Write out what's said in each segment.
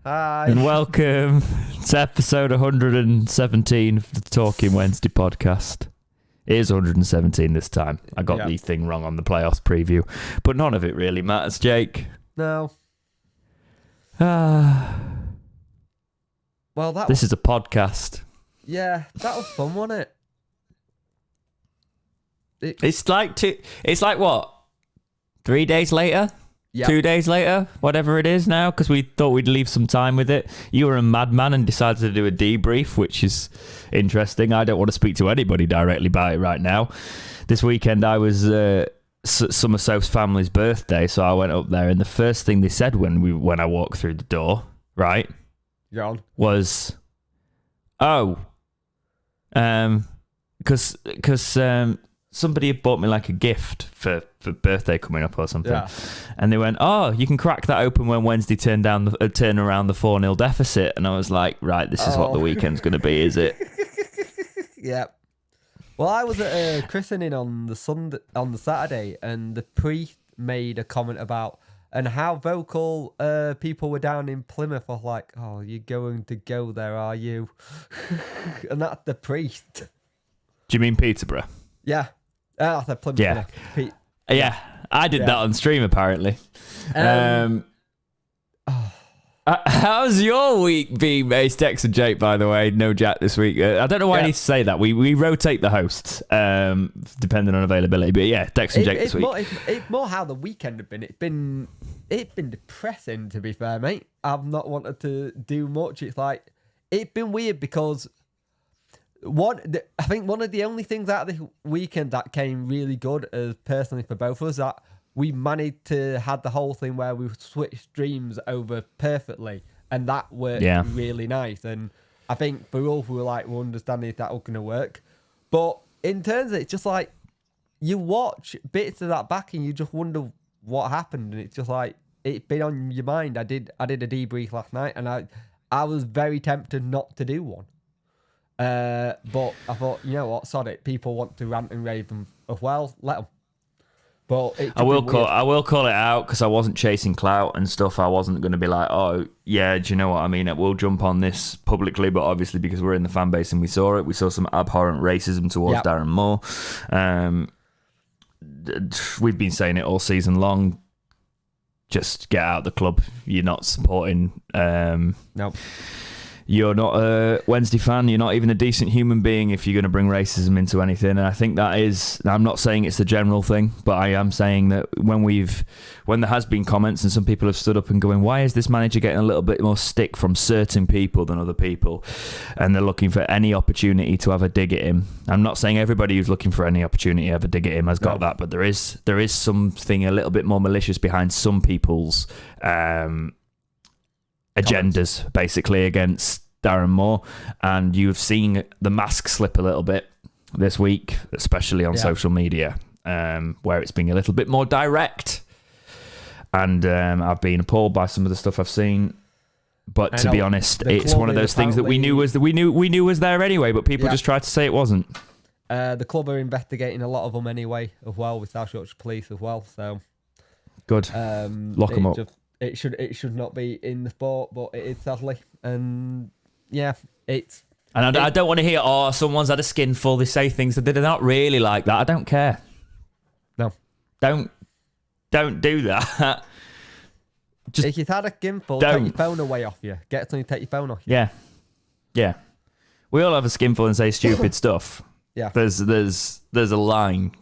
Hi. And welcome to episode 117 of the Talking Wednesday podcast. It is 117 this time. I got the thing wrong on the playoffs preview, but none of it really matters, Jake. No. Well, this is a podcast. Yeah, that was fun, wasn't it? It's like what? 3 days later? Yep. 2 days later? Whatever it is now, because we thought we'd leave some time with it. You were a madman and decided to do a debrief, which is interesting. I don't want to speak to anybody directly about it right now. This weekend I was some of Soph's family's birthday, so I went up there, and the first thing they said when I walked through the door, right, was, because somebody had bought me like a gift for birthday coming up or something. Yeah. And they went, you can crack that open when Wednesday turn around the 4-0 deficit. And I was like, right, this is what the weekend's going to be, is it? Yeah. Well, I was at a christening on the Saturday, and the priest made a comment about and how vocal people were down in Plymouth. I was like, you're going to go there, are you? And that's the priest. Do you mean Peterborough? Yeah. I said Plymouth. Yeah. I did that on stream, apparently. How's your week been, mate? Dex and Jake, by the way. No Jack this week. I don't know why I need to say that. We rotate the hosts, depending on availability. But yeah, Dex and Jake this week. It's more how the weekend have been. It's been depressing, to be fair, mate. I've not wanted to do much. It's been weird because I think one of the only things out of this weekend that came really good, personally for both of us, that we managed to have the whole thing where we switched streams over perfectly, and that worked really nice. And I think for all, we're understanding if that was going to work. But in terms of it's just like you watch bits of that back and you just wonder what happened, and it's just like it's been on your mind. I did a debrief last night, and I was very tempted not to do one. But I thought, you know what, sod it. People want to rant and rave them as well. Let them. But I will call it out because I wasn't chasing clout and stuff. I wasn't going to be like, do you know what I mean? We'll jump on this publicly, but obviously because we're in the fan base and we saw some abhorrent racism towards Darren Moore. We've been saying it all season long. Just get out of the club. You're not supporting. No. You're not a Wednesday fan. You're not even a decent human being if you're going to bring racism into anything. And I think that is, I'm not saying it's the general thing, but I am saying that when there has been comments and some people have stood up and going, why is this manager getting a little bit more stick from certain people than other people? And they're looking for any opportunity to have a dig at him. I'm not saying everybody who's looking for any opportunity to have a dig at him has got that, but there is something a little bit more malicious behind some people's agendas, basically, against Darren Moore. And you've seen the mask slip a little bit this week, especially on social media, where it's being a little bit more direct. And I've been appalled by some of the stuff I've seen. But to be honest, it's one of those things that we knew was there anyway, but people just tried to say it wasn't. The club are investigating a lot of them anyway, as well, with South Yorkshire Police as well. So good. Lock them up. It should not be in the sport, but it is, sadly. And it's... And I don't want to hear, someone's had a skinful, they say things that they're not really like that. I don't care. No. Don't do that. Just if you've had a skinful, take your phone away off you. Get something to take your phone off you. Yeah. We all have a skinful and say stupid stuff. Yeah. There's a line.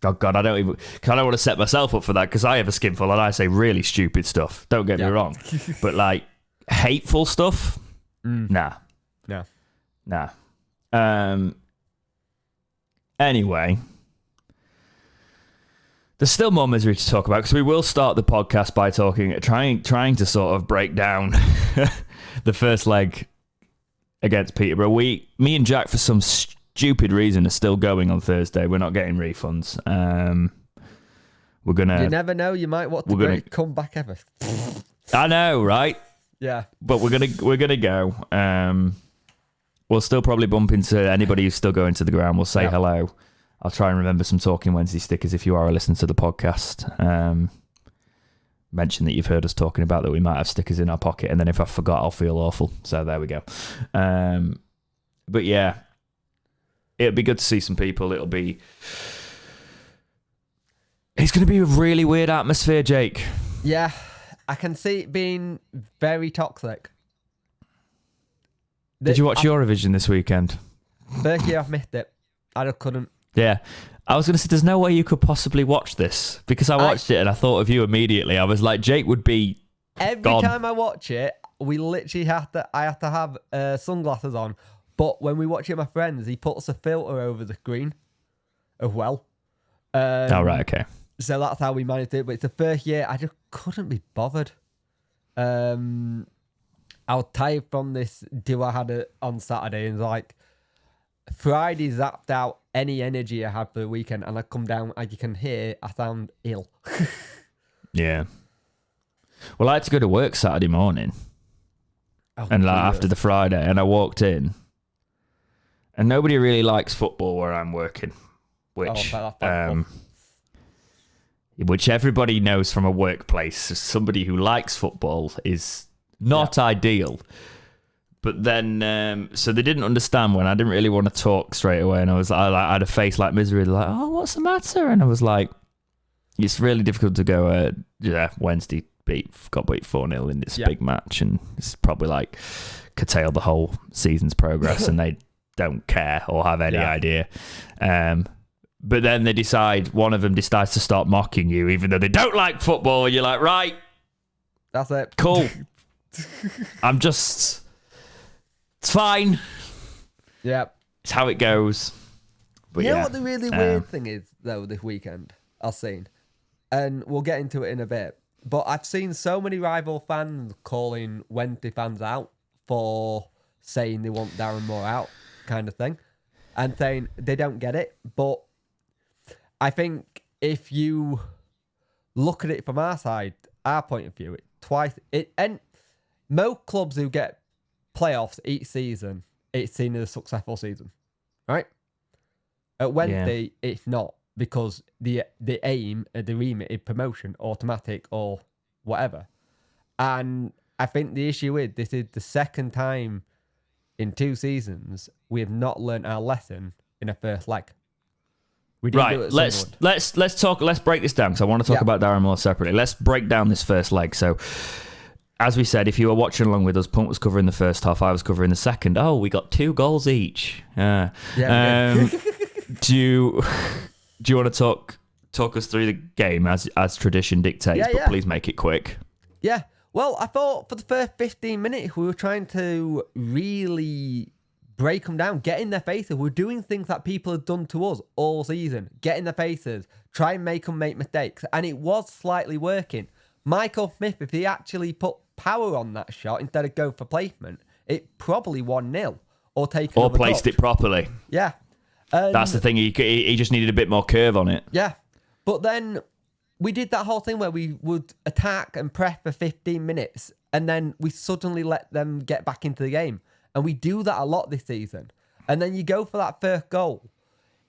Oh God, I don't want to set myself up for that because I have a skinful and I say really stupid stuff. Don't get me wrong, but like hateful stuff, nah. Anyway, there's still more misery to talk about because we will start the podcast by trying to sort of break down the first leg against Peterborough. Me and Jack, for some stupid reason, are still going on Thursday. We're not getting refunds. We're gonna. You never know. You might want to come back ever. I know, right? Yeah. But we're gonna go. We'll still probably bump into anybody who's still going to the ground. We'll say hello. I'll try and remember some Talking Wednesday stickers if you are listening to the podcast. mention that you've heard us talking about that we might have stickers in our pocket, and then if I forgot, I'll feel awful. So there we go. But yeah, it'll be good to see some people. It's going to be a really weird atmosphere, Jake. Yeah, I can see it being very toxic. Did you watch Eurovision this weekend? First year I've missed it. I just couldn't. Yeah. I was going to say, there's no way you could possibly watch this, because I watched it and I thought of you immediately. I was like, Jake would be every gone. time I watch it, we literally I have to have sunglasses on. But when we watch it with my friends, he puts a filter over the screen as well. Oh, right, okay. So that's how we managed it. But it's the first year I just couldn't be bothered. I was tired from this do I had it on Saturday, and like Friday zapped out any energy I had for the weekend, and I come down, as you can hear, I sound ill. Yeah. Well, I had to go to work Saturday morning, and like after the Friday, and I walked in, and nobody really likes football where I'm working, which everybody knows from a workplace. Somebody who likes football is not ideal. But then, so they didn't understand when I didn't really want to talk straight away, and I had a face like misery, like, oh, what's the matter? And I was like, it's really difficult to go. Wednesday got beat 4-0 in this big match, and it's probably like curtailed the whole season's progress, and they don't care or have any idea. But then one of them decides to start mocking you, even though they don't like football. And you're like, right, that's it, cool. It's fine. Yeah. It's how it goes. But you know what the really weird thing is, though, this weekend I've seen? And we'll get into it in a bit. But I've seen so many rival fans calling Wednesday fans out for saying they want Darren Moore out, kind of thing. And saying they don't get it. But I think if you look at it from our side, our point of view, and most clubs who get playoffs each season, it's seen as a successful season, right? At Wednesday, it's not, because the aim, the remit is promotion, automatic or whatever. And I think the issue is this is the second time in 2 seasons we have not learnt our lesson in a first leg. We didn't do it at let's break this down, because I want to talk about Darren Moore separately. Let's break down this first leg. So, as we said, if you were watching along with us, Punt was covering the first half, I was covering the second. Oh, we got 2 goals each. Do you want to talk us through the game as tradition dictates, but please make it quick? Yeah. Well, I thought for the first 15 minutes, we were trying to really break them down, get in their faces. We're doing things that people have done to us all season. Get in their faces, try and make them make mistakes. And it was slightly working. Michael Smith, if he actually put power on that shot instead of go for placement, it probably 1-0 or taken or placed it properly. Yeah. That's the thing. He just needed a bit more curve on it. Yeah. But then we did that whole thing where we would attack and press for 15 minutes and then we suddenly let them get back into the game. And we do that a lot this season. And then you go for that first goal.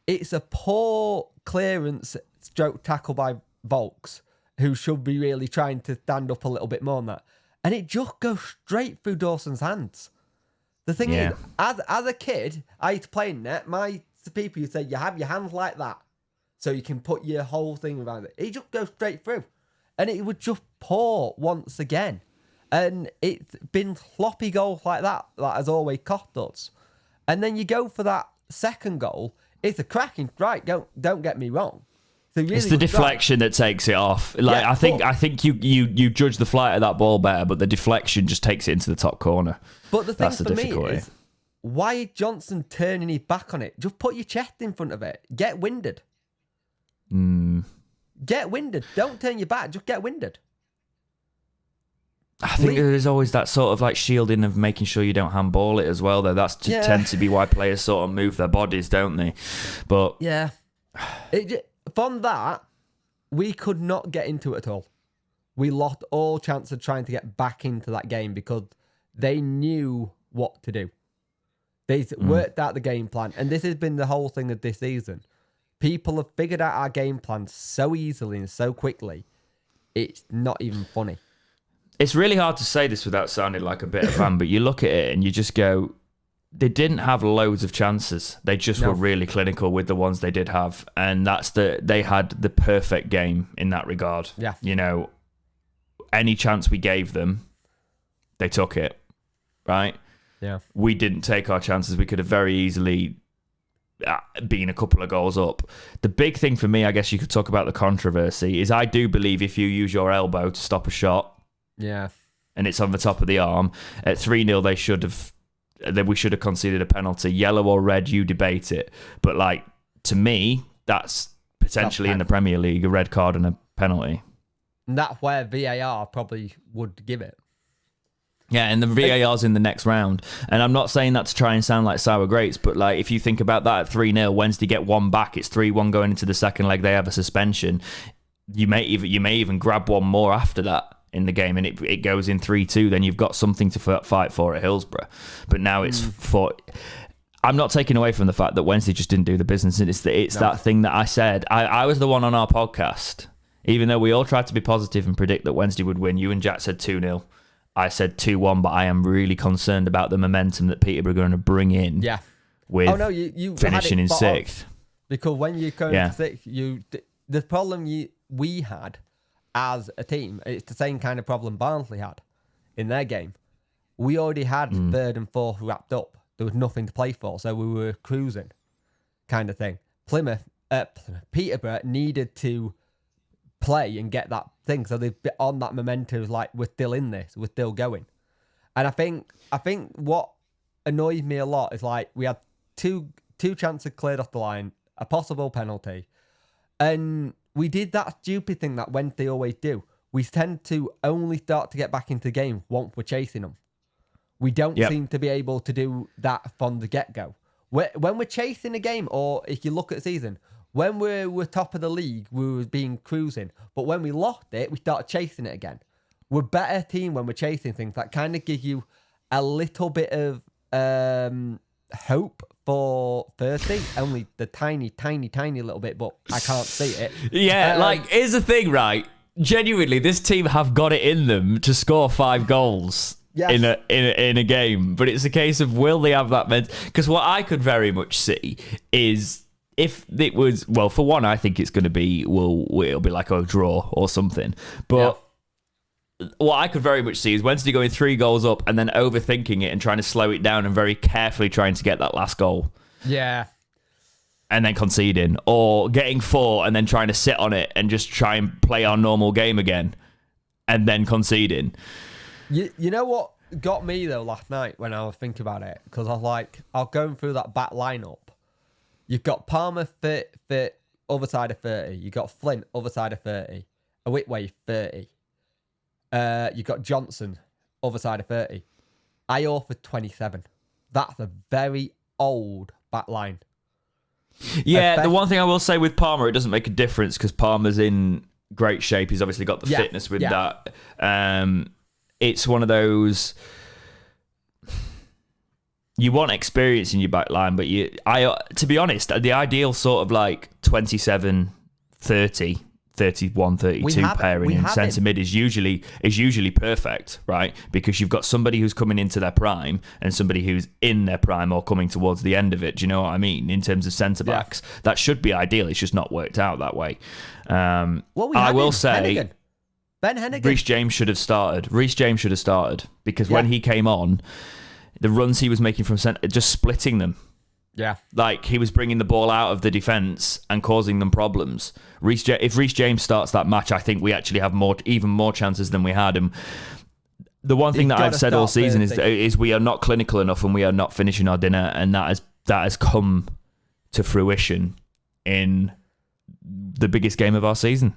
It's a poor clearance stroke tackle by Volks, who should be really trying to stand up a little bit more on that. And it just goes straight through Dawson's hands. The thing is, as a kid, I used to play in net. My people used to say, you have your hands like that, so you can put your whole thing around it. It just goes straight through. And it would just pour once again. And it's been sloppy goals like that has always cost us. And then you go for that second goal. It's a cracking strike, don't get me wrong. It's the deflection that takes it off. I think you judge the flight of that ball better, but the deflection just takes it into the top corner. But the thing for me is, why is Johnson turning his back on it? Just put your chest in front of it. Get winded. Get winded. Don't turn your back. Just get winded. I think there's always that sort of like shielding of making sure you don't handball it as well, though. That's tend to be why players sort of move their bodies, don't they? But yeah. From that, we could not get into it at all. We lost all chance of trying to get back into that game because they knew what to do. They worked out the game plan. And this has been the whole thing of this season. People have figured out our game plan so easily and so quickly. it's not even funny. It's really hard to say this without sounding like a bitter fan, but you look at it and you just go, they didn't have loads of chances. They just were really clinical with the ones they did have. And they had the perfect game in that regard. Yeah. You know, any chance we gave them, they took it, right? Yeah. We didn't take our chances. We could have very easily been a couple of goals up. The big thing for me, I guess you could talk about the controversy, is I do believe if you use your elbow to stop a shot, and it's on the top of the arm, at 3-0 we should have conceded a penalty. Yellow or red, you debate it. But like, to me, that's potentially in the Premier League a red card and a penalty. And that's where VAR probably would give it. Yeah, and the VAR's in the next round. And I'm not saying that to try and sound like sour grapes, but like if you think about that at 3-0, Wednesday get one back, it's 3-1 going into the second leg, they have a suspension. You may even grab one more after that in the game, and it goes in 3-2, then you've got something to fight for at Hillsborough. But now it's for... I'm not taking away from the fact that Wednesday just didn't do the business. It's that thing that I said. I was the one on our podcast, even though we all tried to be positive and predict that Wednesday would win. You and Jack said 2-0. I said 2-1, but I am really concerned about the momentum that Peterborough are going to bring in. Yeah. With you finishing in 6th. Because when you go to 6th, the problem we had as a team, it's the same kind of problem Barnsley had in their game. We already had 3rd and 4th wrapped up. There was nothing to play for, so we were cruising, kind of thing. Peterborough needed to play and get that thing, so they've been on that momentum. Like, we're still in this, we're still going. And I think what annoys me a lot is like we had two chances cleared off the line, a possible penalty, and we did that stupid thing that Wednesday always do. We tend to only start to get back into the game once we're chasing them. We don't seem to be able to do that from the get-go. When we're chasing a game, or if you look at the season, when we were top of the league, we were being cruising. But when we lost it, we started chasing it again. We're a better team when we're chasing things. That kind of gives you a little bit of hope for Thursday. Only the tiny, tiny, tiny little bit, but I can't see it. Yeah, here's the thing, right? Genuinely, this team have got it in them to score 5 goals. Yes. In a game, but it's a case of will they have that because what I could very much see is if it was, well, for one, I think it's going to be it'll be like a draw or something, but what I could very much see is Wednesday going 3 goals up and then overthinking it and trying to slow it down and very carefully trying to get that last goal, and then conceding, or getting 4 and then trying to sit on it and just try and play our normal game again and then conceding. You know what got me, though, last night when I was thinking about it? Because I was going through that back lineup. You've got Palmer fit, other side of 30. You've got Flint, other side of 30. A Whitway, 30. You've got Johnson, other side of 30. I offered 27. That's a very old back line. Yeah, the one thing I will say with Palmer, it doesn't make a difference because Palmer's in great shape. He's obviously got the fitness with that. It's one of those, you want experience in your back line, but to be honest, the ideal sort of like 27, 30, 31, 32 pairing in centre mid is usually perfect, right? Because you've got somebody who's coming into their prime and somebody who's in their prime or coming towards the end of it. Do you know what I mean? In terms of centre backs, that should be ideal. It's just not worked out that way. I will say, Ben Hennigan. Reece James should have started because when he came on, the runs he was making from centre, just splitting them. Yeah. Like, he was bringing the ball out of the defence and causing them problems. If Reece James starts that match, I think we actually have even more chances than we had. And the one thing that I've said all season is we are not clinical enough and we are not finishing our dinner, and that has come to fruition in the biggest game of our season.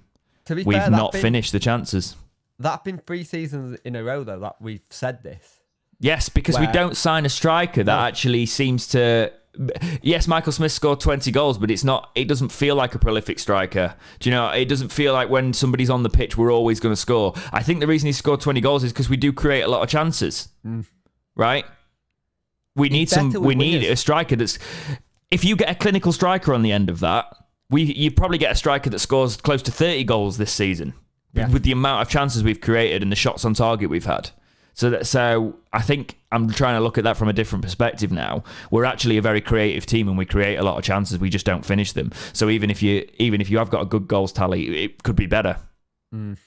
We've not finished the chances. That's been 3 seasons in a row, though, that we've said this. Yes, because we don't sign a striker that actually seems to... Yes, Michael Smith scored 20 goals, but it doesn't feel like a prolific striker. Do you know, it doesn't feel like when somebody's on the pitch, we're always going to score. I think the reason he scored 20 goals is because we do create a lot of chances, right? We need a striker that's... If you get a clinical striker on the end of that, you probably get a striker that scores close to 30 goals this season. with the amount of chances we've created and the shots on target we've had. So I think I'm trying to look at that from a different perspective now. We're actually a very creative team and we create a lot of chances. We just don't finish them. So even if you have got a good goals tally, it could be better. Mm.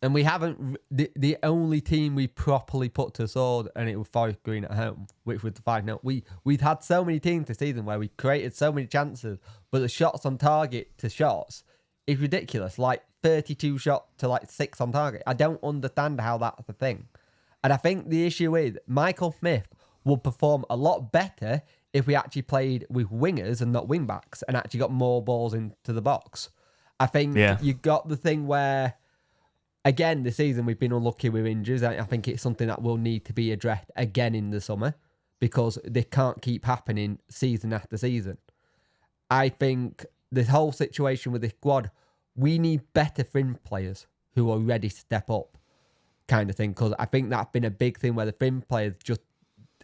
And we haven't. The only team we properly put to the sword, and it was Forest Green at home, which was the 5-0. We've had so many teams this season where we created so many chances, but the shots on target to shots is ridiculous. Like 32 shots to like 6 on target. I don't understand how that's a thing. And I think the issue is Michael Smith would perform a lot better if we actually played with wingers and not wingbacks and actually got more balls into the box. I think you got the thing where, again, this season we've been unlucky with injuries. I think it's something that will need to be addressed again in the summer because they can't keep happening season after season. I think this whole situation with the squad, we need better fringe players who are ready to step up. Kind of thing, because I think that's been a big thing where the fringe players just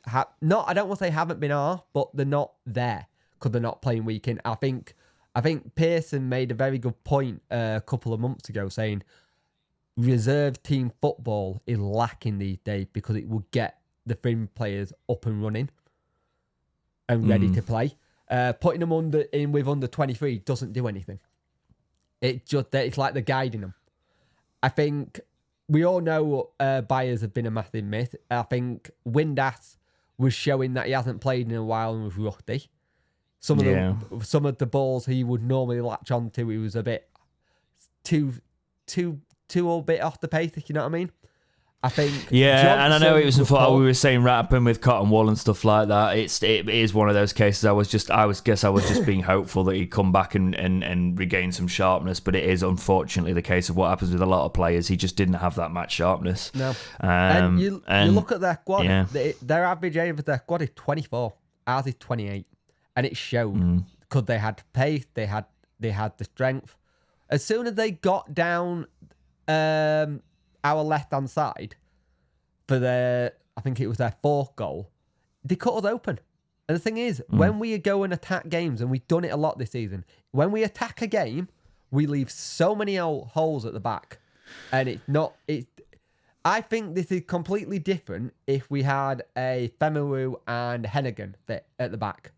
have not. I don't want to say haven't been but they're not there because they're not playing week in. I think Pearson made a very good point a couple of months ago, saying reserve team football is lacking these days because it will get the fringe players up and running and ready to play. Putting them under 23 doesn't do anything. It's like they're guiding them. I think. We all know Byers have been a massive myth. I think Windass was showing that he hasn't played in a while and was rusty. Some of the balls he would normally latch onto, he was a bit too a bit off the pace, if you know what I mean. I think Johnson, and I know it was before we were saying wrapping with cotton wool and stuff like that. It is one of those cases. I was just being hopeful that he'd come back and regain some sharpness, but it is unfortunately the case of what happens with a lot of players. He just didn't have that much sharpness. No, and you look at their squad. Yeah. Their average age of their squad is 24. Ours is 28, and it showed because they had pace, they had the strength. As soon as they got down our left-hand side for I think it was their 4th goal, they cut us open. And the thing is, when we go and attack games, and we've done it a lot this season, when we attack a game, we leave so many holes at the back. And I think this is completely different if we had a Femeru and Hennigan fit at the back.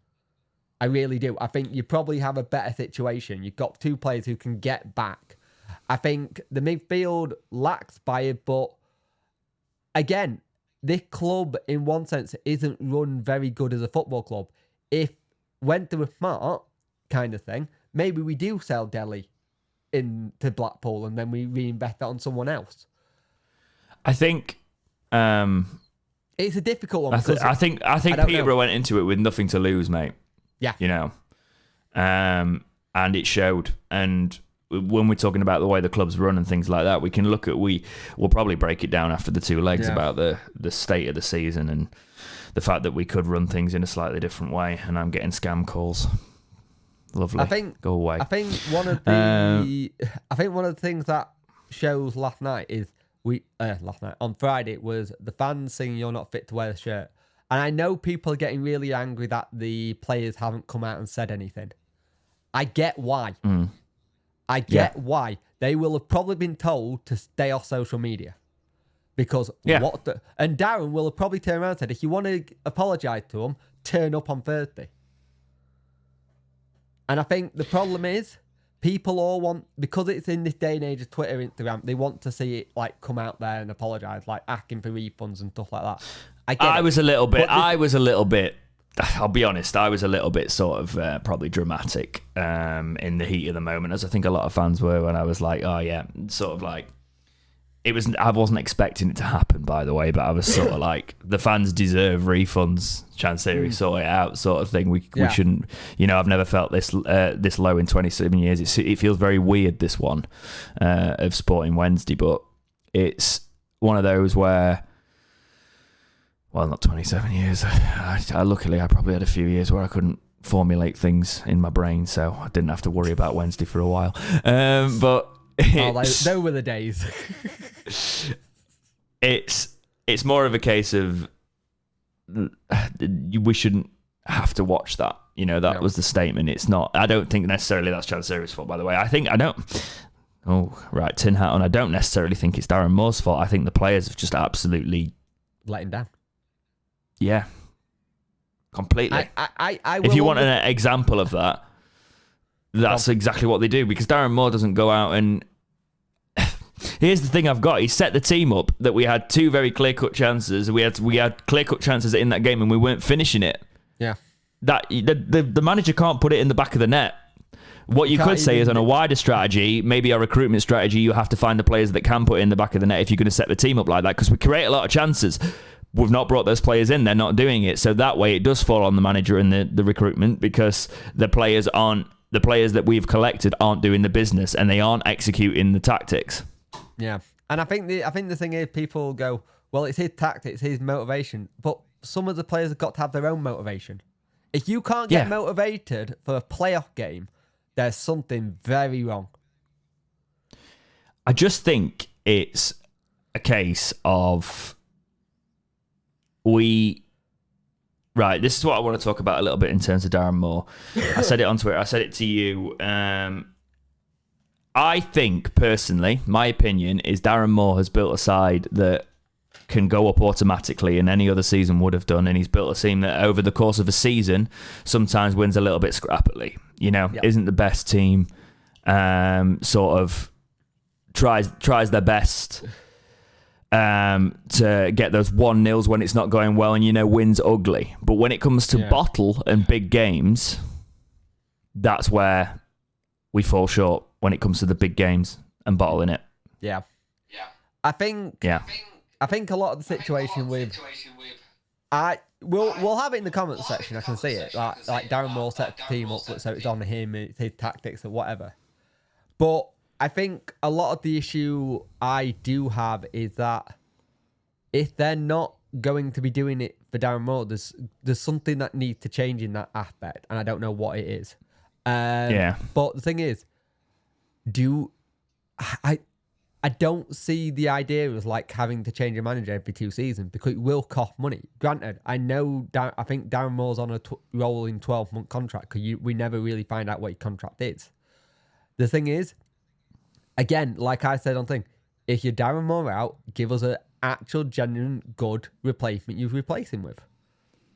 I really do. I think you probably have a better situation. You've got 2 players who can get back. I think the midfield lacks Bayern, but again, this club, in one sense, isn't run very good as a football club. If went through a smart kind of thing, maybe we do sell Delhi into Blackpool and then we reinvest that on someone else. I think it's a difficult one. I think Peterborough went into it with nothing to lose, mate. Yeah, you know, and it showed. And when we're talking about the way the club's run and things like that, we can look at, we'll probably break it down after the 2 legs about the state of the season and the fact that we could run things in a slightly different way. And I'm getting scam calls. Lovely. Go away. I think one of the things that shows last night is on Friday it was the fans singing "You're not fit to wear the shirt," and I know people are getting really angry that the players haven't come out and said anything. I get why. I get why. They will have probably been told to stay off social media. Because and Darren will have probably turned around and said, if you want to apologise to them, turn up on Thursday. And I think the problem is, people all want, because it's in this day and age of Twitter, Instagram, they want to see it like come out there and apologise, like asking for refunds and stuff like that. I was a little bit, I'll be honest, I was a little bit sort of probably dramatic in the heat of the moment, as I think a lot of fans were when I was like, oh yeah, sort of like, I wasn't expecting it to happen, by the way, but I was sort of like, the fans deserve refunds, Chansiri sort it out sort of thing. We shouldn't, I've never felt this low in 27 years. It feels very weird, this one of Sporting Wednesday, but it's one of those where, well, not 27 years. Luckily, I probably had a few years where I couldn't formulate things in my brain, so I didn't have to worry about Wednesday for a while. But those were the days. It's more of a case of we shouldn't have to watch that. That was the statement. It's not. I don't think necessarily that's Chansiri's fault, by the way. I Oh, right, tin hat on. I don't necessarily think it's Darren Moore's fault. I think the players have just absolutely let him down. Yeah, completely. I if you want an example of that, that's exactly what they do, because Darren Moore doesn't go out and... Here's the thing I've got. He set the team up that we had two very clear-cut chances. We had clear-cut chances in that game and we weren't finishing it. Yeah. That the manager can't put it in the back of the net. What you could say is, on a wider strategy, maybe a recruitment strategy, you have to find the players that can put it in the back of the net if you're going to set the team up like that, because we create a lot of chances. We've not brought those players in. They're not doing it. So that way it does fall on the manager and the recruitment, because the players that we've collected aren't doing the business and they aren't executing the tactics. Yeah. And I think the thing is, people go, well, it's his tactics, his motivation, but some of the players have got to have their own motivation. If you can't get motivated for a playoff game, there's something very wrong. I just think it's a case of Right, this is what I want to talk about a little bit in terms of Darren Moore. I said it on Twitter. I said it to you. I think, personally, my opinion is Darren Moore has built a side that can go up automatically, and any other season would have done, and he's built a team that over the course of a season sometimes wins a little bit scrappily. Isn't the best team, sort of tries their best to get those 1-0s when it's not going well, and wins ugly. But when it comes to bottle and big games, that's where we fall short when it comes to the big games and bottling it. Yeah. I think a lot of the situation with we'll have it in the comments section. I can see it. Like Darren Moore set the team up so it's on him, it's his tactics or whatever. But I think a lot of the issue I do have is that if they're not going to be doing it for Darren Moore, there's something that needs to change in that aspect, and I don't know what it is. But the thing is, I don't see the idea of like having to change a manager every 2 seasons, because it will cost money. Granted, I think Darren Moore's on a rolling 12-month contract, because we never really find out what your contract is. The thing is, again, like I said on thing, if you're Darren Moore out, give us an actual, genuine, good replacement you replace him with.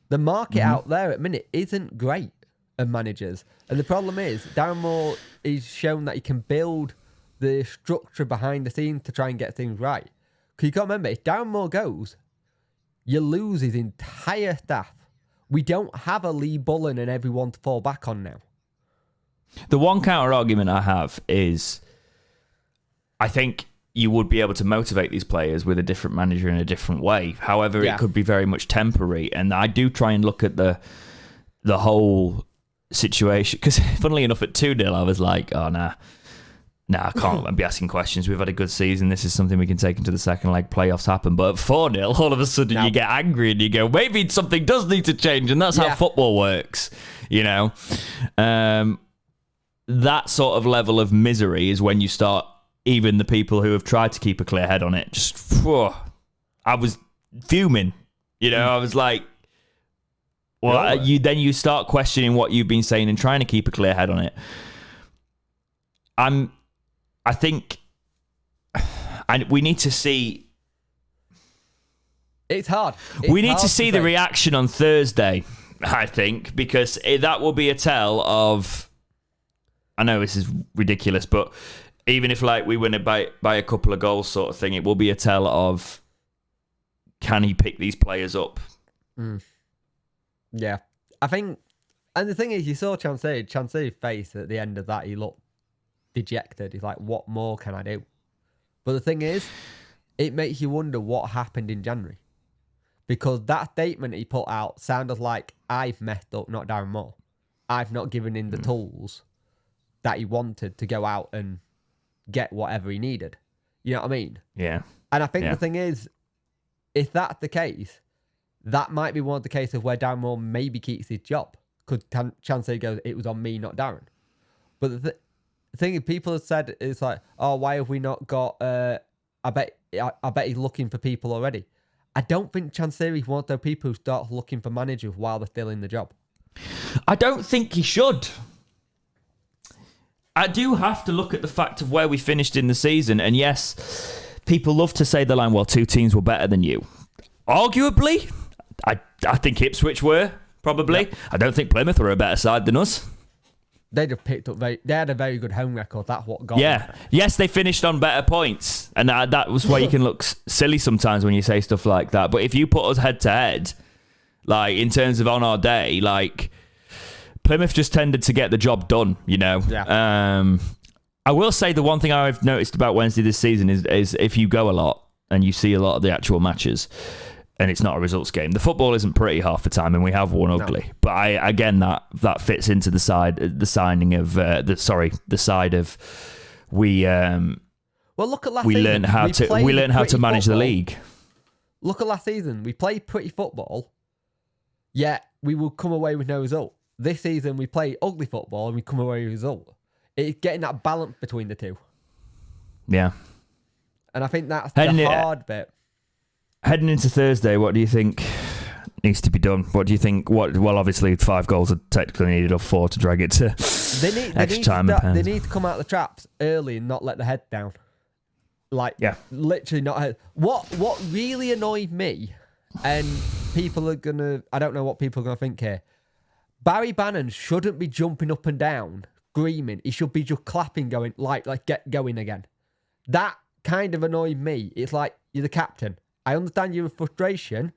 The market out there at the minute isn't great of managers. And the problem is, Darren Moore is shown that he can build the structure behind the scenes to try and get things right. Because you got to remember, if Darren Moore goes, you lose his entire staff. We don't have a Lee Bullen and everyone to fall back on now. The one counter argument I have is, I think you would be able to motivate these players with a different manager in a different way. However, it could be very much temporary. And I do try and look at the whole situation. Because funnily enough, at 2-0, I was like, oh, nah, I can't be asking questions. We've had a good season. This is something we can take into the second leg. Playoffs happen. But at 4-0, all of a sudden you get angry and you go, maybe something does need to change. And that's how football works, that sort of level of misery is when you start, even the people who have tried to keep a clear head on it, I was fuming. I was like, well, you start questioning what you've been saying and trying to keep a clear head on it. I think, and we need to see. It's hard. We need to see the reaction on Thursday, I think, because that will be a tell of. I know this is ridiculous, but even if we win it by a couple of goals, sort of thing, it will be a tell of, can he pick these players up? Yeah, I think, and the thing is, you saw Chansey's face at the end of that. He looked dejected. He's like, what more can I do? But the thing is, it makes you wonder what happened in January, because that statement he put out sounded like, I've messed up, not Darren Moore. I've not given him the tools that he wanted to go out and get whatever he needed. You know what I mean? Yeah. And I think the thing is, if that's the case, that might be one of the cases where Darren Moore maybe keeps his job, because Chansey goes, it was on me, not Darren. But the thing is, people have said, it's like, oh, why have we not got, I bet he's looking for people already. I don't think Chansey is one of those people who start looking for managers while they're still in the job. I don't think he should. I do have to look at the fact of where we finished in the season. And yes, people love to say the line, well, 2 teams were better than you. Arguably, I think Ipswich were, probably. Yep. I don't think Plymouth were a better side than us. They just picked up they had a very good home record. That's what got them. Yes, they finished on better points. And that was why you can look silly sometimes when you say stuff like that. But if you put us head to head, like in terms of on our day, like Plymouth just tended to get the job done, you know. Yeah. I will say the one thing I've noticed about Wednesday this season is if you go a lot and you see a lot of the actual matches, and it's not a results game, the football isn't pretty half the time, and we have won ugly. No. But that fits into the side of we. Well, look at last we season. Learned how we learned how to manage football. The league. Look at last season. We played pretty football, yet we will come away with no result. This season we play ugly football and we come away with a result. It's getting that balance between the two. Yeah. And I think that's the hard bit. Heading into Thursday, what do you think needs to be done? What do you think? Well, obviously 5 goals are technically needed, or 4 to drag it to extra time. They need to come out the traps early and not let the head down. Literally not. What really annoyed me, and people are gonna, I don't know what people are gonna think here. Barry Bannon shouldn't be jumping up and down, screaming. He should be just clapping, going like get going again. That kind of annoyed me. It's like, you're the captain. I understand your frustration,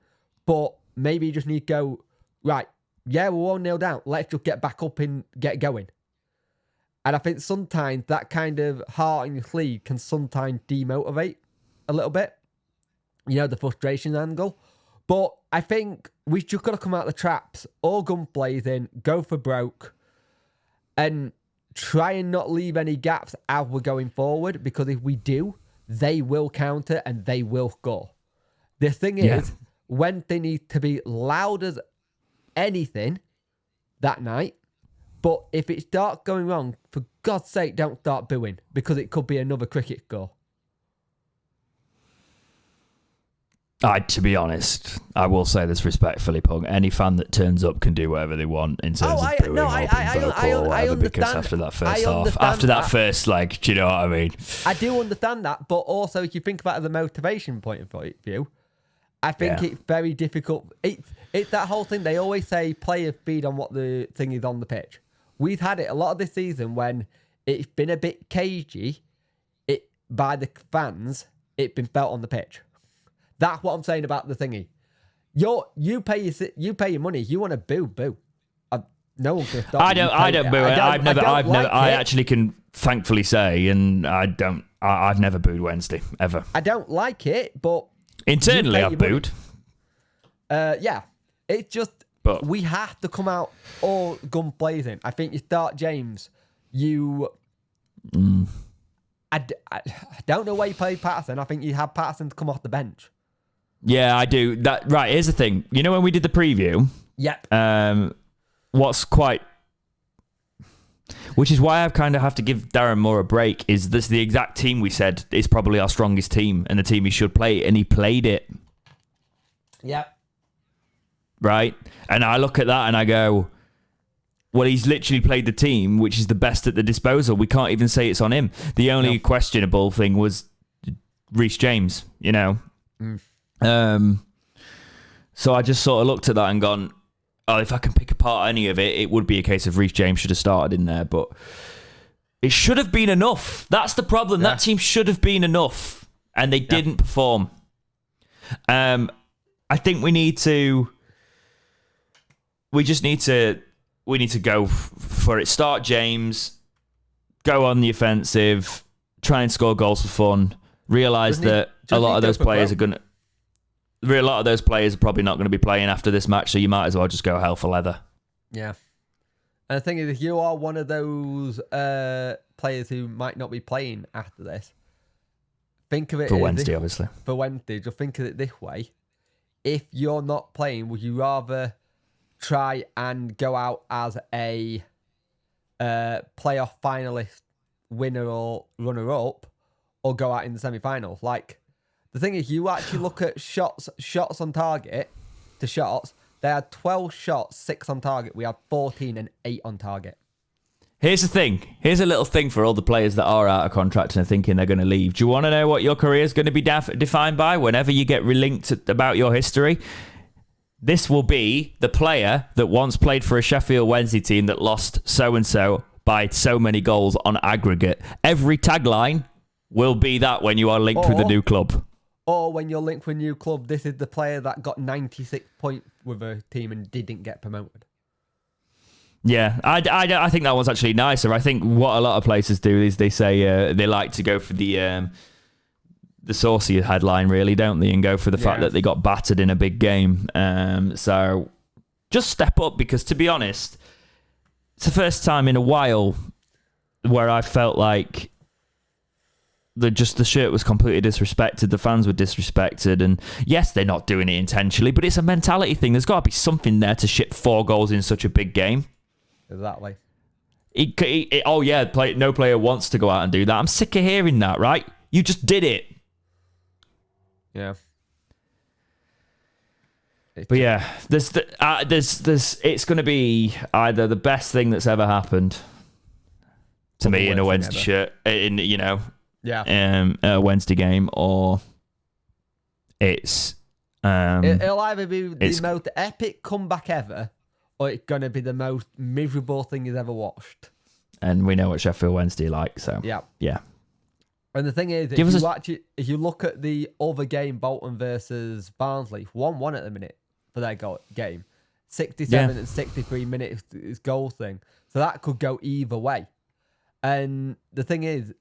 but maybe you just need to go, right, yeah, we're 1-0 down. Let's just get back up and get going. And I think sometimes that kind of heart in your sleeve can sometimes demotivate a little bit. You know, the frustration angle. But I think we've just got to come out of the traps, all gun blazing, go for broke, and try and not leave any gaps as we're going forward, because if we do, they will counter and they will score. The thing is, when they need to be loud as anything that night, but if it starts going wrong, for God's sake, don't start booing, because it could be another cricket score. To be honest, I will say this respectfully, Pug. Any fan that turns up can do whatever they want in terms of booing or being vocal or whatever, because after that first half, after that first leg, do you know what I mean? I do understand that, but also if you think about it as a motivation point of view, I think it's very difficult. It's that whole thing. They always say players feed on what the thing is on the pitch. We've had it a lot of this season when it's been a bit cagey by the fans. It's been felt on the pitch. That's what I'm saying about the thingy. You pay your money. You want to boo. No one can stop. I don't boo. I actually can thankfully say, and I've never booed Wednesday ever. I don't like it, but internally I've booed. It's just we have to come out all gun blazing. I think you start James. I don't know why you play Patterson. I think you have Patterson to come off the bench. Yeah, I do. Right, here's the thing. You know when we did the preview? Yep. Which is why I kind of have to give Darren Moore a break, is this the exact team we said is probably our strongest team and the team he should play, and he played it. Yep. Right? And I look at that and I go, well, he's literally played the team which is the best at the disposal. We can't even say it's on him. The only questionable thing was Reece James, you know? So I just sort of looked at that and gone, oh, if I can pick apart any of it, it would be a case of Reece James should have started in there, but it should have been enough. That's the problem. Yeah. That team should have been enough, and they didn't perform. I think we need to go for it. Start James, go on the offensive, try and score goals for fun. Realise that a lot of those players are probably not going to be playing after this match, so you might as well just go hell for leather. Yeah. And the thing is, if you are one of those players who might not be playing after this, think of it for Wednesday, obviously. For Wednesday, just think of it this way. If you're not playing, would you rather try and go out as a playoff finalist, winner or runner-up, or go out in the semi-final? Like, the thing is, you actually look at shots on target to shots. They had 12 shots, 6 on target. We had 14 and 8 on target. Here's the thing. Here's a little thing for all the players that are out of contract and are thinking they're going to leave. Do you want to know what your career is going to be defined by whenever you get relinked about your history? This will be the player that once played for a Sheffield Wednesday team that lost so-and-so by so many goals on aggregate. Every tagline will be that when you are linked with a new club. Or when you're linked with a new club, this is the player that got 96 points with a team and didn't get promoted. Yeah, I think that one's actually nicer. I think what a lot of places do is they say they like to go for the saucy headline, really, don't they? And go for the fact that they got battered in a big game. So just step up, because to be honest, it's the first time in a while where I felt like the shirt was completely disrespected. The fans were disrespected, and yes, they're not doing it intentionally, but it's a mentality thing. There's got to be something there to ship 4 goals in such a big game. Exactly. No player wants to go out and do that. I'm sick of hearing that, right? You just did it. Yeah. But yeah, there's it's going to be either the best thing that's ever happened to me in a Wednesday shirt, a Wednesday game, or it's it'll either be the most epic comeback ever, or it's going to be the most miserable thing you've ever watched. And we know what Sheffield Wednesday like, so yeah. And the thing is, if you look at the other game, Bolton versus Barnsley, 1-1 at the minute for their game. 67 and 63 minutes is goal thing. So that could go either way. And the thing is,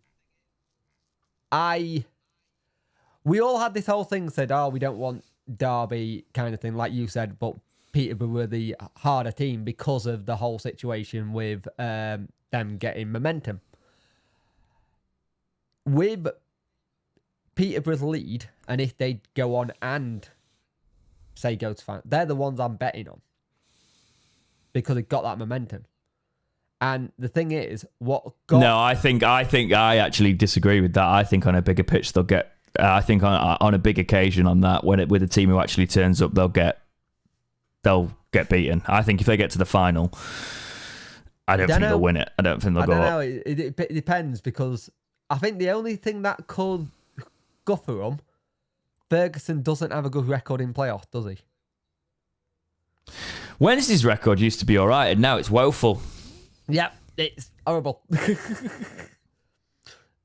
we all had this whole thing said, we don't want Derby kind of thing, like you said, but Peterborough were the harder team because of the whole situation with them getting momentum. With Peterborough's lead, and if they go on and say go to final, they're the ones I'm betting on because it got that momentum. And the thing is, No, I think I actually disagree with that. I think on a bigger pitch they'll get. I think on a big occasion on that, with a team who actually turns up, they'll get beaten. I think if they get to the final, I don't think they'll win it. I don't think they'll go up. It depends, because I think the only thing that could go for them, Ferguson doesn't have a good record in playoffs, does he? Wednesday's record used to be all right, and now it's woeful. Yeah, it's horrible.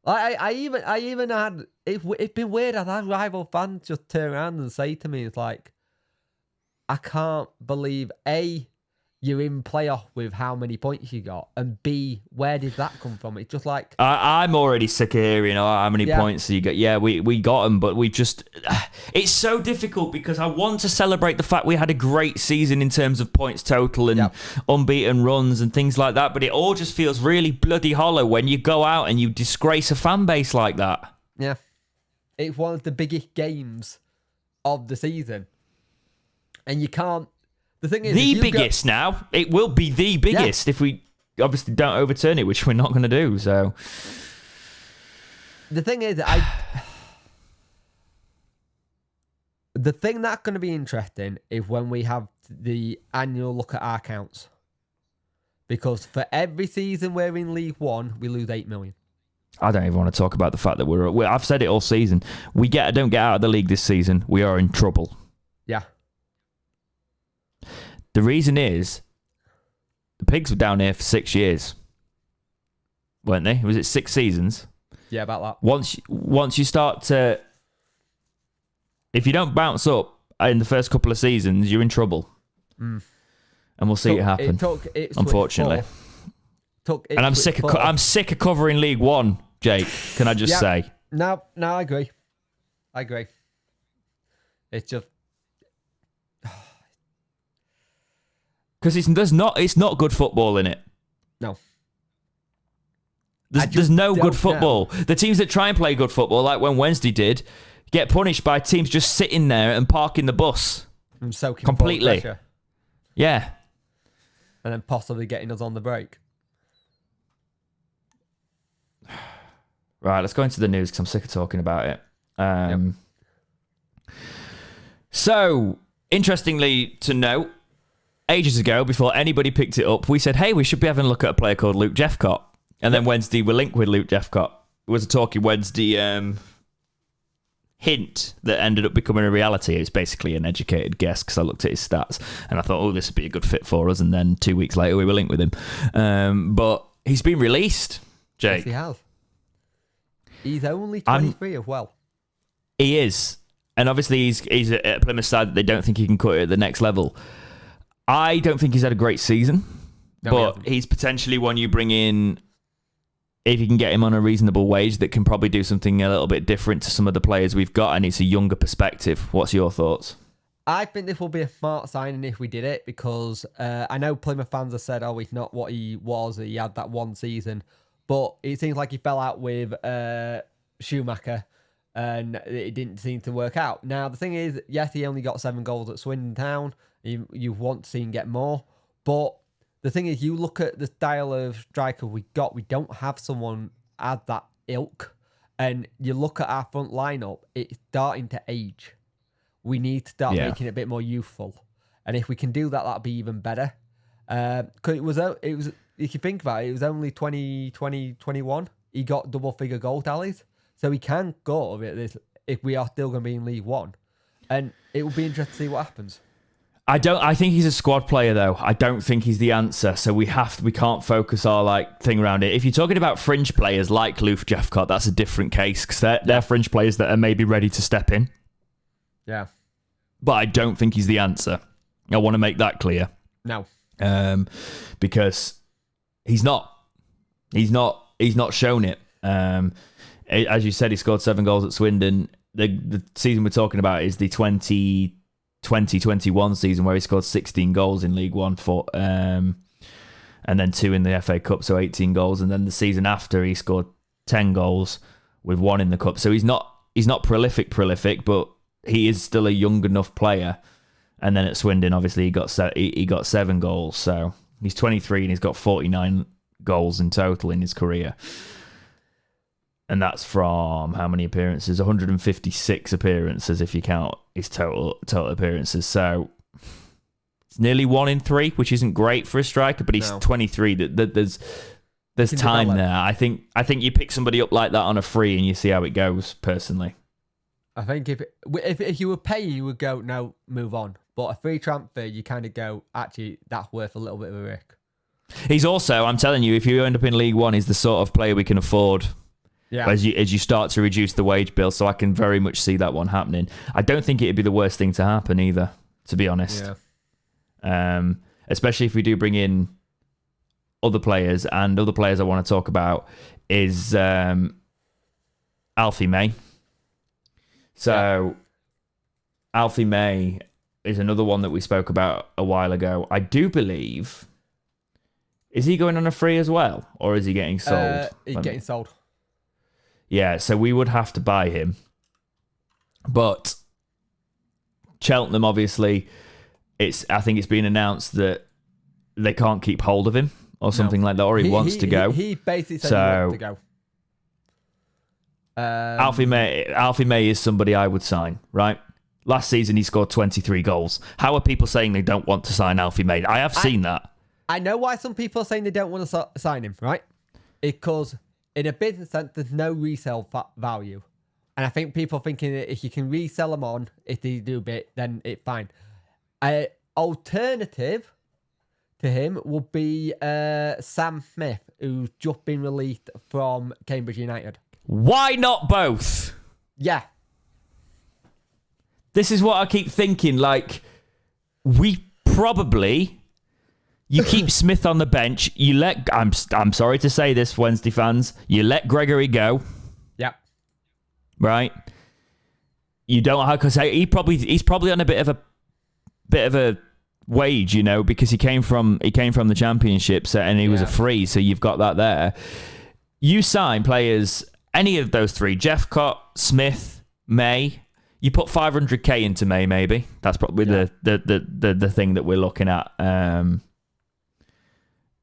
I even had it's been weird. I've had rival fans just turn around and say to me, it's like, I can't believe you're in playoff with how many points you got, and B, where did that come from? It's just like I'm already sick of hearing how many points you got. Yeah, we got them, but we just it's so difficult because I want to celebrate the fact we had a great season in terms of points total and unbeaten runs and things like that, but it all just feels really bloody hollow when you go out and you disgrace a fan base like that. Yeah, it's one of the biggest games of the season, and you can't. The thing is, the biggest now. It will be the biggest if we obviously don't overturn it, which we're not going to do. So the thing is, the thing that's going to be interesting is when we have the annual look at our accounts, because for every season we're in League One, we lose 8 million. I don't even want to talk about the fact that I've said it all season. Don't get out of the league this season, we are in trouble. Yeah. The reason is, the Pigs were down here for 6 years, weren't they? Was it 6 seasons? Yeah, about that. Once you start to, if you don't bounce up in the first couple of seasons, you're in trouble. And we'll see it happen. Unfortunately. And I'm sick of covering League One, Jake. Can I just say? No, I agree. It's just. Because it's not good football in it. No. There's no good football. The teams that try and play good football, like when Wednesday did, get punished by teams just sitting there and parking the bus. And soaking completely. Yeah. And then possibly getting us on the break. Right, let's go into the news because I'm sick of talking about it. So, interestingly to note, ages ago, before anybody picked it up, we said, hey, we should be having a look at a player called Luke Jeffcott. And then Wednesday, we're linked with Luke Jeffcott. It was a Talking Wednesday hint that ended up becoming a reality. It's basically an educated guess because I looked at his stats and I thought, oh, this would be a good fit for us. And then 2 weeks later, we were linked with him. But he's been released, Jake. Yes, he has. He's only 23 as well. He is. And obviously, he's at Plymouth side that they don't think he can cut it at the next level. I don't think he's had a great season, but he's potentially one you bring in if you can get him on a reasonable wage that can probably do something a little bit different to some of the players we've got, and it's a younger perspective. What's your thoughts? I think this will be a smart signing if we did it, because I know Plymouth fans have said, oh, he's not what he was. He had that one season. But it seems like he fell out with Schumacher, and it didn't seem to work out. Now, the thing is, yes, he only got 7 goals at Swindon Town. You want to see him get more. But the thing is, you look at the style of striker we got, we don't have someone at that ilk. And you look at our front lineup, it's starting to age. We need to start making it a bit more youthful. And if we can do that, that'll be even better. Because it was, if you think about it, it was only 2021. He got double-figure goal tallies. So he can go over this if we are still going to be in League One. And it will be interesting to see what happens. I think he's a squad player, though. I don't think he's the answer. So we can't focus our thing around it. If you're talking about fringe players like Luke Jeffcott, that's a different case, because they're fringe players that are maybe ready to step in. Yeah. But I don't think he's the answer. I want to make that clear. No. Because he's not shown it. As you said, he scored 7 goals at Swindon. The season we're talking about is the 2020-21 season, where he scored 16 goals in League One and then 2 in the FA Cup, so 18 goals. And then the season after, he scored 10 goals with 1 in the Cup. So he's not prolific, but he is still a young enough player. And then at Swindon, obviously, he got 7 goals. So he's 23 and he's got 49 goals in total in his career. And that's from how many appearances? 156 appearances if you count his total appearances. So it's nearly 1 in 3, which isn't great for a striker, but he's 23. There's time there. I think you pick somebody up like that on a free and you see how it goes, personally. I think if you were paying, you would go, no, move on. But a free transfer, you kind of go, actually, that's worth a little bit of a risk. He's also, I'm telling you, if you end up in League One, he's the sort of player we can afford. Yeah. As you start to reduce the wage bill, so I can very much see that one happening. I don't think it'd be the worst thing to happen either, to be honest. Yeah. Especially if we do bring in other players, and other players I want to talk about is Alfie May. So Alfie May is another one that we spoke about a while ago. I do believe, is he going on a free as well, or is he getting sold? He's getting sold. Yeah, so we would have to buy him. But Cheltenham, obviously, I think it's been announced that they can't keep hold of him or something like that, or he wants to go. He basically said he wants to go. Alfie May is somebody I would sign, right? Last season, he scored 23 goals. How are people saying they don't want to sign Alfie May? I have seen that. I know why some people are saying they don't want to sign him, right? Because in a business sense, there's no resale value. And I think people thinking that if you can resell them on, if they do a bit, then it's fine. An alternative to him will be Sam Smith, who's just been released from Cambridge United. Why not both? Yeah. This is what I keep thinking. We probably... You keep Smith on the bench. You let... I'm sorry to say this, Wednesday fans. You let Gregory go. Yep. Right? You don't have... Because he's probably on a bit of a wage, because he came from the Championship, and he was a free, so you've got that there. You sign players, any of those 3, Jeffcott, Smith, May. You put 500k into May, maybe. That's probably the thing that we're looking at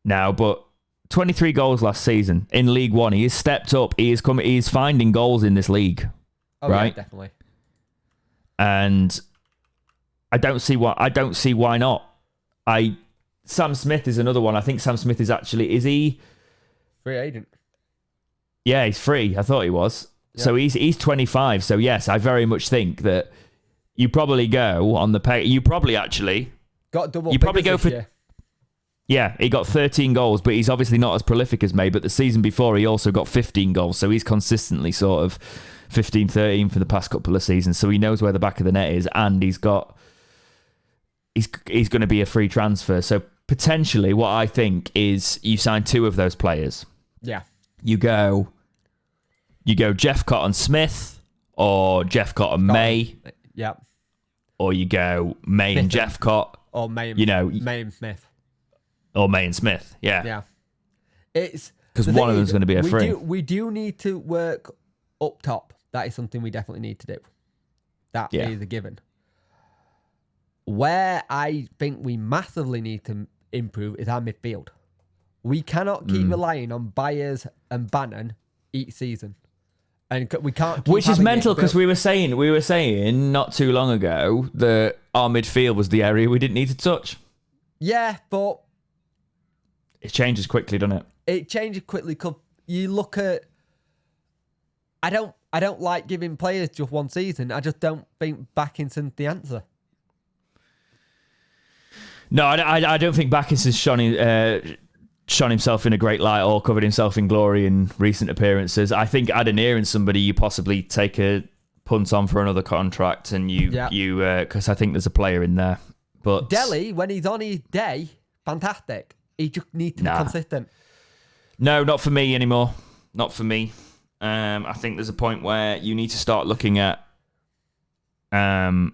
now. But 23 goals last season in League One. He has stepped up. He is finding goals in this league. Oh, right? Yeah, definitely. And I don't see why not. Sam Smith is another one. I think Sam Smith is he? Free agent. Yeah, he's free. I thought he was. Yeah. So he's 25. So yes, I very much think that you probably go on the pay. You probably actually got double. You probably go for. Year. Yeah, he got 13 goals, but he's obviously not as prolific as May. But the season before, he also got 15 goals. So he's consistently sort of 15, 13 for the past couple of seasons. So he knows where the back of the net is, and he's going to be a free transfer. So potentially, what I think is you sign 2 of those players. Yeah. You go Jeff Cotton Smith or Jeff Cotton May. Yeah. Or you go May and Jeff Cott. Or May and, May and Smith. Or May and Smith, yeah. Yeah. It's because one of them's going to be a free. We do need to work up top. That is something we definitely need to do. That is a given. Where I think we massively need to improve is our midfield. We cannot keep relying on Byers and Bannon each season. And we can't keep Which is mental, because we were saying not too long ago that our midfield was the area we didn't need to touch. Yeah, but it changes quickly, doesn't it? It changes quickly because you look at. I don't like giving players just one season. I just don't think Backinson's the answer. No, I don't think Backinson's shone himself in a great light or covered himself in glory in recent appearances. I think Adenir somebody you possibly take a punt on for another contract, and you because I think there's a player in there. But Delhi, when he's on his day, fantastic. He just needs to be consistent. No, not for me anymore. Not for me. I think there's a point where you need to start looking at. There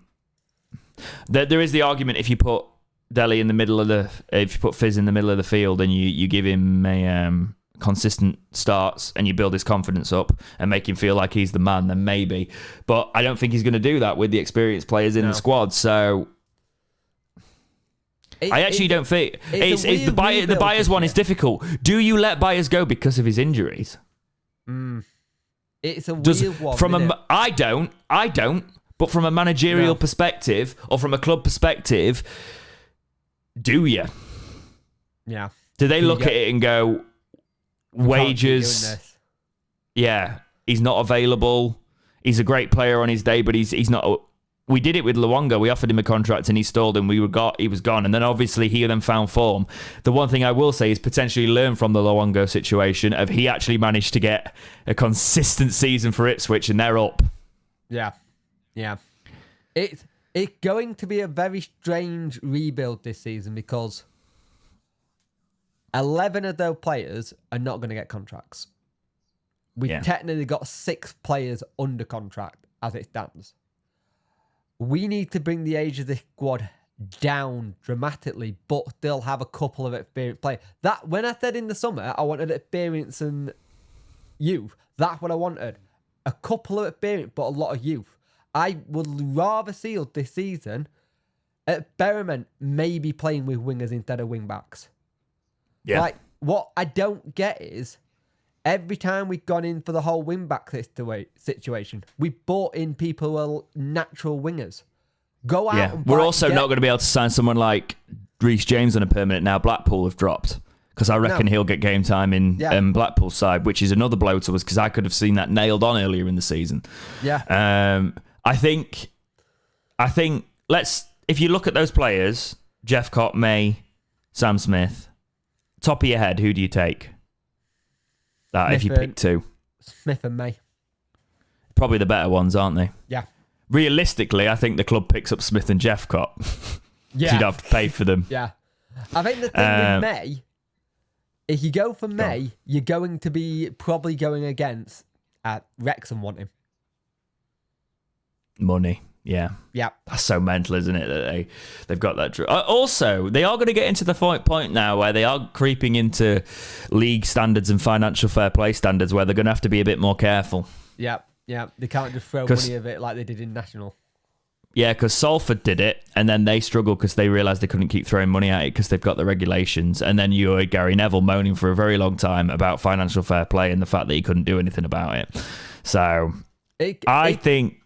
is the argument if you put Delhi in the middle of if you put Fizz in the middle of the field and you give him a consistent starts and you build his confidence up and make him feel like he's the man, then maybe. But I don't think he's going to do that with the experienced players in the squad. So. I actually don't think it's the Byers one is difficult. Do you let Byers go because of his injuries? It's a weird one. I don't. But from a managerial perspective or from a club perspective, do you? Yeah. Do they look at it and go, wages? Yeah, he's not available. He's a great player on his day, but he's not. We did it with Luongo. We offered him a contract and he stalled and he was gone. And then obviously he then found form. The one thing I will say is potentially learn from the Luongo situation of he actually managed to get a consistent season for Ipswich and they're up. Yeah. Yeah. It's going to be a very strange rebuild this season because 11 of those players are not going to get contracts. We've technically got 6 players under contract as it stands. We need to bring the age of this squad down dramatically, but still have a couple of experienced players. That when I said in the summer I wanted experience and youth, that's what I wanted. A couple of experience, but a lot of youth. I would rather see us this season at experiment maybe playing with wingers instead of wing backs. Yeah. Like what I don't get is every time we've gone in for the whole wing-back situation, we brought in people who are natural wingers. Go out and we're also not going to be able to sign someone like Reece James on a permanent now. Blackpool have dropped because I reckon he'll get game time in Blackpool's side, which is another blow to us because I could have seen that nailed on earlier in the season. Yeah. I think if you look at those players, Jeff Cott, May, Sam Smith, top of your head, who do you take? If you pick 2. Smith and May. Probably the better ones, aren't they? Yeah. Realistically, I think the club picks up Smith and Jeffcott. Yeah. You'd have to pay for them. Yeah. I think the thing with May, if you go for May, you're going to be probably going against Wrexham want him. Money. Yeah. Yeah. That's so mental, isn't it? That they've got that. Also, they are going to get into the point now where they are creeping into league standards and financial fair play standards where they're going to have to be a bit more careful. Yeah. Yeah. They can't just throw money at it like they did in National. Yeah, because Salford did it, and then they struggled because they realised they couldn't keep throwing money at it because they've got the regulations. And then you heard Gary Neville moaning for a very long time about financial fair play and the fact that he couldn't do anything about it. So I think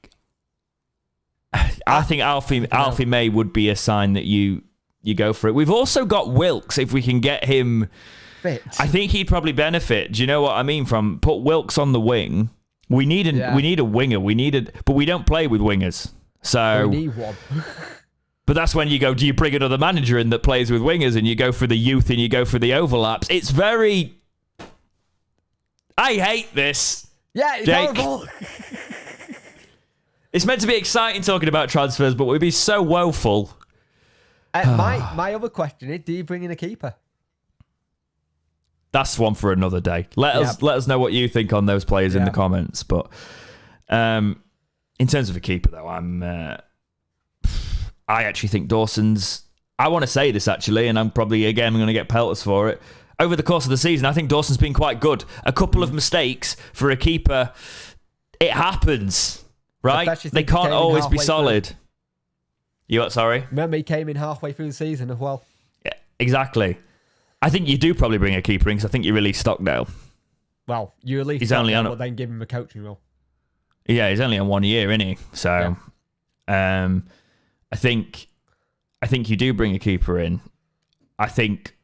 Alfie May would be a sign that you you go for it. We've also got Wilkes, if we can get him fit. I think he'd probably benefit. Do you know what I mean? From put Wilkes on the wing. We need a winger. But we don't play with wingers. So we need one. But that's when you go, do you bring another manager in that plays with wingers and you go for the youth and you go for the overlaps? It's very... I hate this. Yeah, it's Jake. horrible. It's meant to be exciting talking about transfers, but we'd be so woeful. My other question is, do you bring in a keeper? That's one for another day. Let us know what you think on those players in the comments. But in terms of a keeper, though, I actually think Dawson's... I want to say this, actually, and I'm probably, again, going to get pelters for it. Over the course of the season, I think Dawson's been quite good. A couple of mistakes for a keeper. It happens, right? They can't always be solid. You what, sorry? Remember, he came in halfway through the season as well. Yeah, exactly. I think you do probably bring a keeper in because I think you release Stockdale. Well, you release he's Stockdale, only on but then give him a coaching role. Yeah, he's only on 1 year, isn't he? So, I think you do bring a keeper in. I think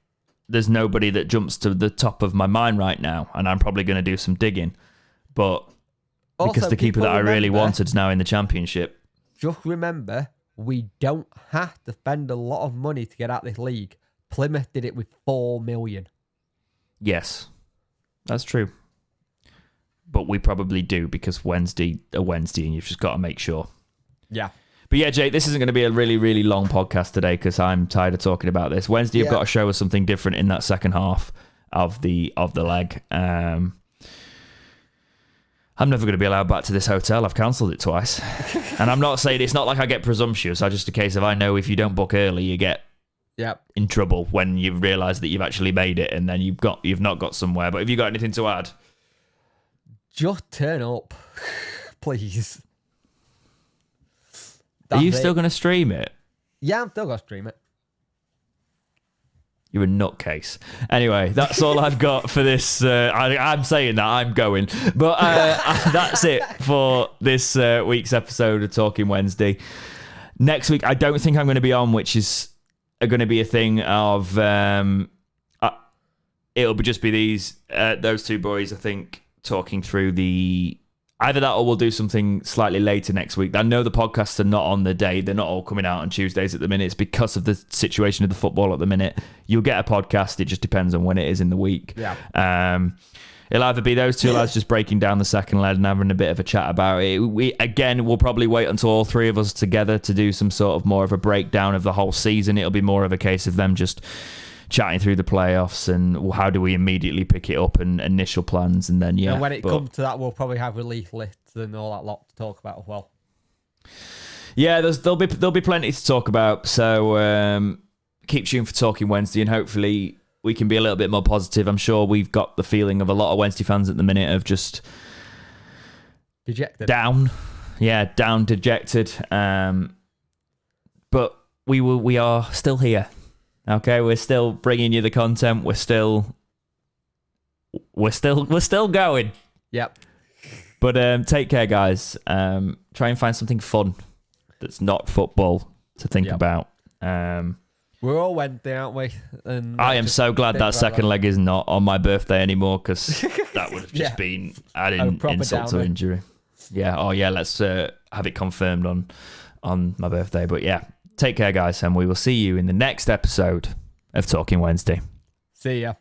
there's nobody that jumps to the top of my mind right now, and I'm probably going to do some digging. But also, because the keeper that I really wanted is now in the Championship. Just remember, we don't have to spend a lot of money to get out of this league. Plymouth did it with 4 million. Yes, that's true. But we probably do because Wednesday, and you've just got to make sure. Yeah. But yeah, Jake, this isn't going to be a really, really long podcast today because I'm tired of talking about this. Wednesday, you've got to show us something different in that second half of the leg. I'm never going to be allowed back to this hotel. I've cancelled it twice. And I'm not saying it's not like I get presumptuous. It's just a case of I know if you don't book early, you get in trouble when you realise that you've actually made it and then you've not got somewhere. But have you got anything to add? Just turn up, please. Are you still going to stream it? Yeah, I'm still going to stream it. You're a nutcase. Anyway, that's all I've got for this. I'm saying that, I'm going. But that's it for this week's episode of Talking Wednesday. Next week, I don't think I'm going to be on, which is going to be a thing of... it'll just be those two boys, I think, talking through the... Either that or we'll do something slightly later next week. I know the podcasts are not on the day. They're not all coming out on Tuesdays at the minute. It's because of the situation of the football at the minute. You'll get a podcast. It just depends on when it is in the week. Yeah. It'll either be those two lads just breaking down the second leg and having a bit of a chat about it. We'll probably wait until all three of us together to do some sort of more of a breakdown of the whole season. It'll be more of a case of them just chatting through the playoffs and how do we immediately pick it up and initial plans, and then and when it comes to that, we'll probably have release lists and all that lot to talk about as well. Yeah, there'll be plenty to talk about. So keep tuned for Talking Wednesday, and hopefully we can be a little bit more positive. I'm sure we've got the feeling of a lot of Wednesday fans at the minute of just dejected, down, dejected. But we are still here. Okay, we're still bringing you the content. We're still going. Yep. But take care, guys. Try and find something fun that's not football to think about. We're all Wednesday, aren't we? And I am so glad that second leg is not on my birthday anymore because that would have just been adding insult to injury. Yeah. Oh, yeah. Let's have it confirmed on my birthday. But yeah. Take care, guys, and we will see you in the next episode of Talking Wednesday. See ya.